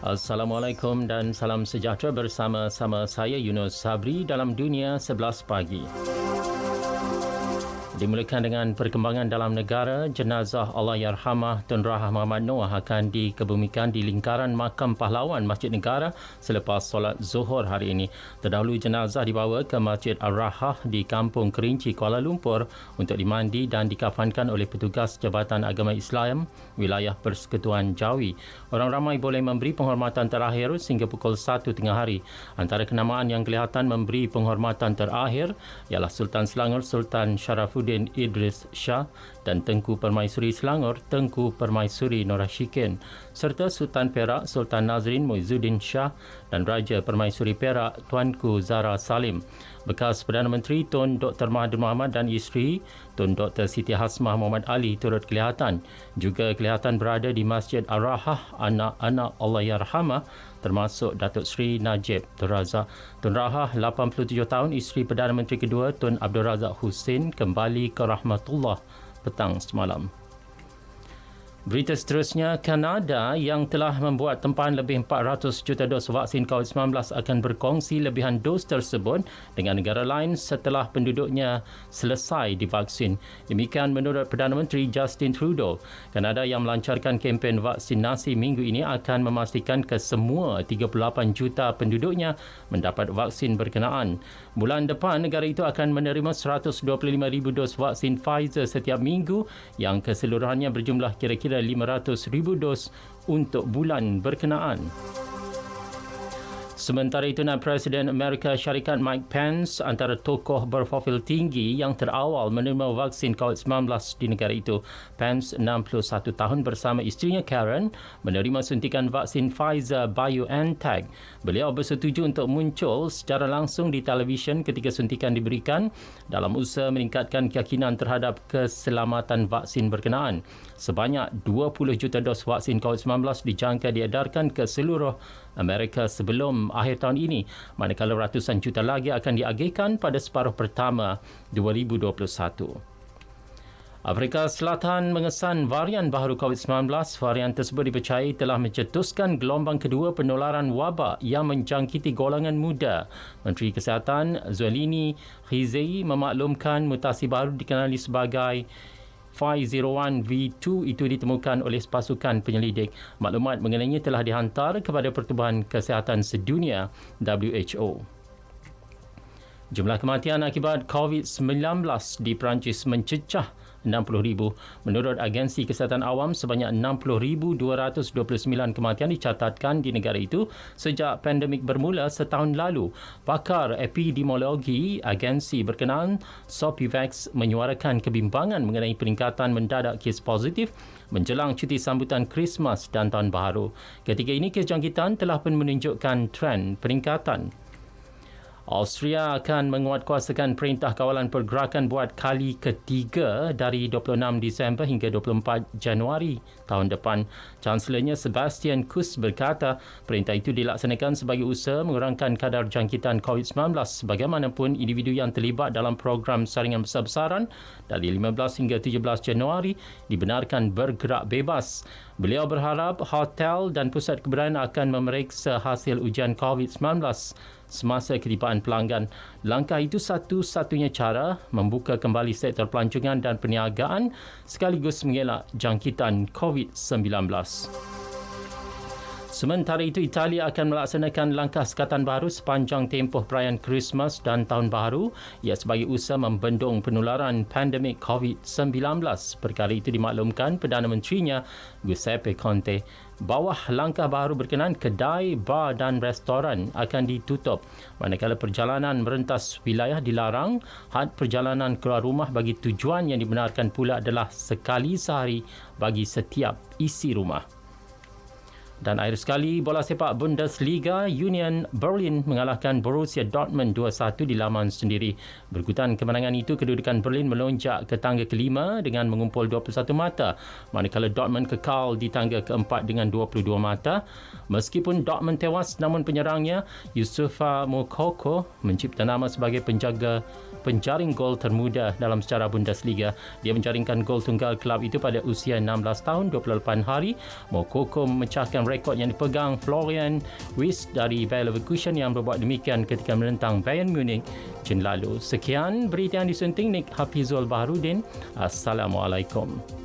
Assalamualaikum dan salam sejahtera bersama-sama saya Yunus Sabri dalam Dunia 11 Pagi. Dimulakan dengan perkembangan dalam negara, jenazah Allahyarhamah Tun Rahah Muhammad Noah akan dikebumikan di lingkaran Makam Pahlawan Masjid Negara selepas solat Zuhur hari ini. Terdahulu jenazah dibawa ke Masjid Ar-Rahah di Kampung Kerinci, Kuala Lumpur untuk dimandi dan dikafankan oleh petugas Jabatan Agama Islam Wilayah Persekutuan Jawi. Orang ramai boleh memberi penghormatan terakhir sehingga pukul 1 tengah hari. Antara kenamaan yang kelihatan memberi penghormatan terakhir ialah Sultan Selangor Sultan Sharafuddin Idris Shah dan Tengku Permaisuri Selangor Tengku Permaisuri Norashikin serta Sultan Perak Sultan Nazrin Muizzuddin Shah dan Raja Permaisuri Perak Tuanku Zara Salim. Bekas Perdana Menteri Tun Dr. Mahathir Mohamad dan isteri Tun Dr. Siti Hasmah Muhammad Ali turut kelihatan. Juga kelihatan berada di Masjid Ar-Rahah anak-anak Allahyarhamah termasuk Datuk Seri Najib Tun Razak. Tun Rahah, 87 tahun, isteri Perdana Menteri kedua Tun Abdul Razak Hussein kembali ke rahmatullah petang semalam. Berita seterusnya, Kanada yang telah membuat tempahan lebih 400 juta dos vaksin COVID-19 akan berkongsi lebihan dos tersebut dengan negara lain setelah penduduknya selesai divaksin. Demikian menurut Perdana Menteri Justin Trudeau. Kanada yang melancarkan kempen vaksinasi minggu ini akan memastikan kesemua 38 juta penduduknya mendapat vaksin berkenaan. Bulan depan, negara itu akan menerima 125,000 dos vaksin Pfizer setiap minggu yang keseluruhannya berjumlah kira-kira 500,000 dos untuk bulan berkenaan. Sementara itu, Presiden Amerika Syarikat Mike Pence antara tokoh berprofil tinggi yang terawal menerima vaksin COVID-19 di negara itu. Pence, 61 tahun, bersama isterinya Karen menerima suntikan vaksin Pfizer BioNTech. Beliau bersetuju untuk muncul secara langsung di televisyen ketika suntikan diberikan dalam usaha meningkatkan keyakinan terhadap keselamatan vaksin berkenaan. Sebanyak 20 juta dos vaksin COVID-19 dijangka diedarkan ke seluruh Amerika sebelum akhir tahun ini, manakala ratusan juta lagi akan diagihkan pada separuh pertama 2021. Afrika Selatan mengesan varian baharu COVID-19. Varian tersebut dipercayai telah mencetuskan gelombang kedua penularan wabak yang menjangkiti golongan muda. Menteri Kesihatan Zwelini Khizai memaklumkan mutasi baru dikenali sebagai 501V2 itu ditemukan oleh pasukan penyelidik. Maklumat mengenainya telah dihantar kepada Pertubuhan Kesihatan Sedunia WHO. Jumlah kematian akibat COVID-19 di Perancis mencecah 60,000. Menurut Agensi Kesihatan Awam, sebanyak 60,229 kematian dicatatkan di negara itu sejak pandemik bermula setahun lalu. Pakar epidemiologi agensi berkenaan, Sopivax, menyuarakan kebimbangan mengenai peningkatan mendadak kes positif menjelang cuti sambutan Krismas dan Tahun Baharu. Ketika ini, kes jangkitan telah pun menunjukkan tren peningkatan. Austria akan menguatkuasakan Perintah Kawalan Pergerakan buat kali ketiga dari 26 Disember hingga 24 Januari tahun depan. Chancellernya Sebastian Kurz berkata perintah itu dilaksanakan sebagai usaha mengurangkan kadar jangkitan COVID-19. Bagaimanapun, individu yang terlibat dalam program saringan besar-besaran dari 15 hingga 17 Januari dibenarkan bergerak bebas. Beliau berharap hotel dan pusat keberadaan akan memeriksa hasil ujian COVID-19 semasa ketibaan pelanggan. Langkah itu satu-satunya cara membuka kembali sektor pelancongan dan perniagaan sekaligus mengelak jangkitan COVID-19. Sementara itu, Italia akan melaksanakan langkah sekatan baru sepanjang tempoh perayaan Krismas dan Tahun Baharu ia sebagai usaha membendung penularan pandemik COVID-19. Perkara itu dimaklumkan Perdana Menterinya Giuseppe Conte. Bawah langkah baru berkenaan, kedai, bar dan restoran akan ditutup. Manakala perjalanan merentas wilayah dilarang, had perjalanan keluar rumah bagi tujuan yang dibenarkan pula adalah sekali sehari bagi setiap isi rumah. Dan akhir sekali, bola sepak Bundesliga, Union Berlin mengalahkan Borussia Dortmund 2-1 di laman sendiri. Berikutan kemenangan itu, kedudukan Berlin melonjak ke tangga kelima dengan mengumpul 21 mata, manakala Dortmund kekal di tangga keempat dengan 22 mata. Meskipun Dortmund tewas, namun penyerangnya Yusufa Moukoko mencipta nama sebagai penjaga penjaring gol termuda dalam sejarah Bundesliga. Dia menjaringkan gol tunggal kelab itu pada usia 16 tahun 28 hari. Moukoko memecahkan rekod yang dipegang Florian Wirtz dari Bayer Leverkusen yang berbuat demikian ketika menentang Bayern Munich Jun lalu. Sekian berita yang disunting Nik Hafizul Baharudin. Assalamualaikum.